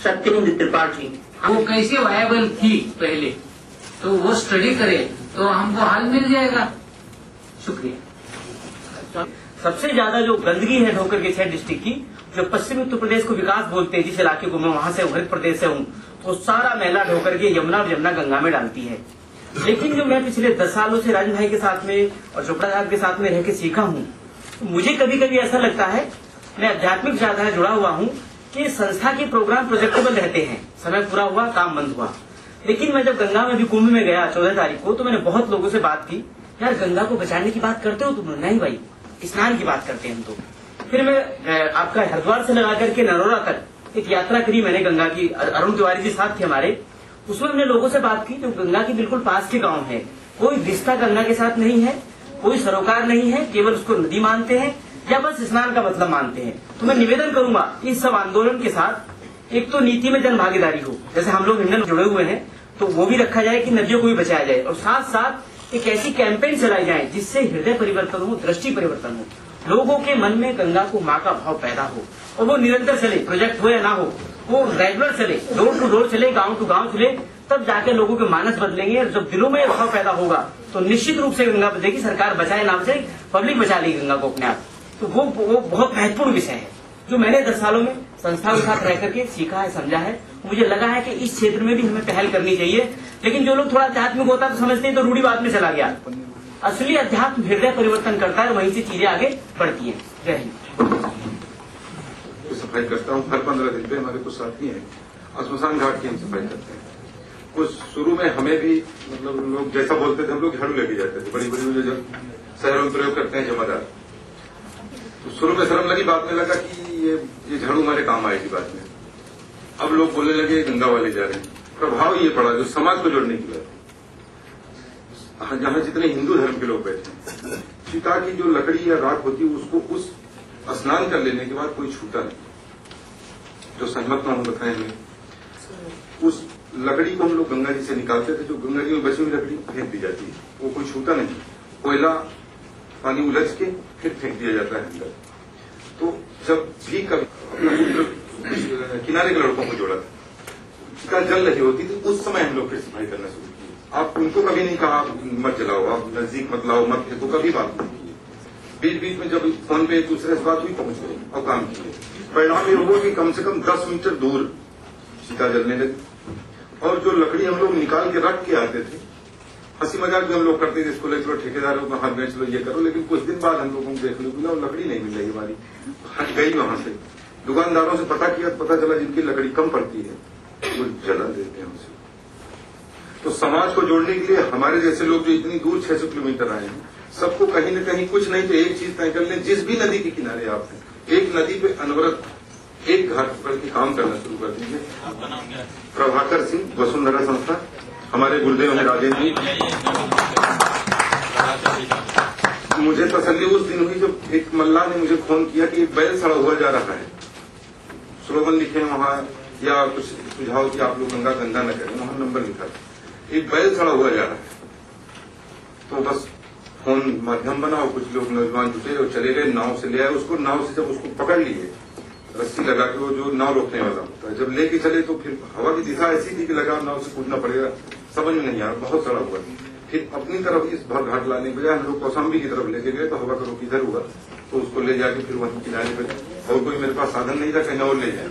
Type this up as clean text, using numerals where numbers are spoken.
सत्येंद्र त्रिपाठी। वो कैसे वायबल थी पहले, तो वो स्टडी करे तो हमको हल मिल जाएगा। शुक्रिया। सबसे ज्यादा जो गंदगी है ढोकर के 6 डिस्ट्रिक्ट की, जो पश्चिमी उत्तर प्रदेश को विकास बोलते हैं, जिस इलाके को मैं वहां से उत्तर प्रदेश से हूँ, तो सारा मैला ढोकर के यमुना और यमुना गंगा में डालती है। लेकिन जो मैं पिछले 10 सालों से राजन भाई के साथ में और चोपड़ा साहब के साथ में रह के सीखा हूँ, तो मुझे कभी कभी ऐसा लगता है, मैं आध्यात्मिक ज्यादा जुड़ा हुआ हूँ, कि संस्था के प्रोग्राम प्रोजेक्टेबल रहते हैं, समय पूरा हुआ काम बंद हुआ। लेकिन मैं जब गंगा में भी कुंभ में गया 14 तारीख को, तो मैंने बहुत लोगों से बात की, यार गंगा को बचाने की बात करते हो तुम? नहीं भाई, स्नान की बात करते हैं हम तो। फिर मैं आपका हरिद्वार से लगा करके नरोरा तक एक यात्रा करी मैंने गंगा की, अरुण तिवारी जी साथ थे हमारे। उसमें हमने लोगों से बात की जो गंगा की बिल्कुल पास के गांव है, कोई रिश्ता गंगा के साथ नहीं है, कोई सरोकार नहीं है, केवल उसको नदी मानते हैं या बस स्नान का मतलब मानते हैं। तो मैं निवेदन करूंगा इस सब आंदोलन के साथ, एक तो नीति में जन भागीदारी हो, जैसे हम लोग हिंडन जुड़े हुए हैं, तो वो भी रखा जाए कि नदियों को भी बचाया जाए, और साथ साथ एक ऐसी कैंपेन चलाई जाए जिससे हृदय परिवर्तन हो, दृष्टि परिवर्तन हो, लोगों के मन में गंगा को माँ का भाव पैदा हो, और वो निरंतर चले, प्रोजेक्ट हो या ना हो, वो रेगुलर चले, डोर टू डोर चले, गांव टू गांव चले, तब जाके लोगों के मानस बदलेंगे। और जब दिलों में भाव पैदा होगा तो निश्चित रूप से गंगा बचेगी। सरकार बचाए नाम से पब्लिक बचा लेगी गंगा को अपने आप। तो वो बहुत महत्वपूर्ण विषय है जो मैंने 10 सालों में संस्था के साथ रह करके सीखा है, समझा है। मुझे लगा है कि इस क्षेत्र में भी हमें पहल करनी चाहिए। लेकिन जो लोग थोड़ा आध्यात्मिक होता है तो समझते हैं तो रूढ़िवाद में चला गया। असली अध्यात्म हृदय परिवर्तन करता है, वहीं से चीजें आगे बढ़ती हैं। जय हिंद। सफाई करता हूँ हर 15 दिन पे। हमारे कुछ साथी हैं श्मशान घाट की हम सफाई करते हैं। कुछ शुरू में हमें भी मतलब लोग जैसा बोलते थे हम लोग झाड़ू लेके जाते थे, बड़ी बड़ी जो शहरों में प्रयोग करते हैं जमादार। तो शुरू में शर्म लगी, बाद में लगा कि ये झाड़ू हमारे काम आएगी बाद में। अब लोग बोलने लगे गंगा वाले जा रहे हैं। प्रभाव ये पड़ा जो समाज को जोड़ने की बात है। जहां जितने हिंदू धर्म के लोग बैठे हैं, चिता की जो लकड़ी या राख होती है उसको उस स्नान कर लेने के बाद कोई छूता नहीं। जो सहमत नाम बताए हमें, उस लकड़ी को हम लोग गंगा जी से निकालते थे, जो गंगा जी में बची हुई लकड़ी फेंक दी जाती है, वो कोई छूता नहीं। कोयला पानी उलझ के फिर फेंक दिया जाता है अंदर। तो जब भी किनारे के लड़कों को जोड़ा था, चिता जल रही होती थी, उस समय हम लोग फिर सफाई करना शुरू किए। आप उनको कभी नहीं कहा मत जलाओ, आप नजदीक मत लाओ, मत फेंको, कभी बात नहीं की। बीच बीच में जब फोन पे एक दूसरे से बात हुई, पहुंच गए और काम किए। परिणाम ये हुआ कि कम से कम 10 मीटर दूर चिता जलने लगी। और जो लकड़ी हम लोग निकाल के रख के आते थे, हंसी मजाक भी हम लोग करते थे, इसको ले चलो ठेकेदारों को हाथ बेच लो, ये करो। लेकिन कुछ दिन बाद हम लोगों को देख लो बोला लकड़ी नहीं मिल रही हमारी, हट गई वहां से। दुकानदारों से पता किया, पता चला जिनकी लकड़ी कम पड़ती है वो जला देते हैं उसे। तो समाज को जोड़ने के लिए हमारे जैसे लोग जो इतनी दूर 600 किलोमीटर आए हैं, सबको कहीं न कहीं कुछ नहीं तो एक चीज तय कर लें। जिस भी नदी के किनारे आप हैं, एक नदी पे अनवरत एक घाट पर के काम करना शुरू कर दीजिए। प्रभाकर सिंह, वसुंधरा संस्था, हमारे गुरुदेव हैं राजेंद्र जी। मुझे तसल्ली उस दिन हुई जब एक मल्लाह ने मुझे फोन किया कि एक बैल सड़ा हुआ जा रहा है, स्लोगन लिखे वहां या कुछ सुझाव कि आप लोग गंगा गंदा न करें, वहां नंबर लिखा था। एक बैल सड़ा हुआ जा रहा है, तो बस फोन माध्यम बना और कुछ लोग नौजवान जुटे और चले गए, नाव से ले आए उसको। नाव से जब उसको पकड़ लिए, रस्सी लगा के, वो जो नाव रोकने वाला होता है, जब लेके चले तो फिर हवा की दिशा ऐसी थी कि लगा नाव से कूदना पड़ेगा, समझ में नहीं आ रहा, बहुत सड़ा हुआ। फिर अपनी तरफ इस भर घाट लाने के बजाय हम लोग कौशाम्बी की तरफ लेके गए, तो हवा का रुख इधर हुआ, तो उसको ले जाके फिर वहीं किनारे पर, और कोई मेरे पास साधन नहीं था कहीं और ले जाए।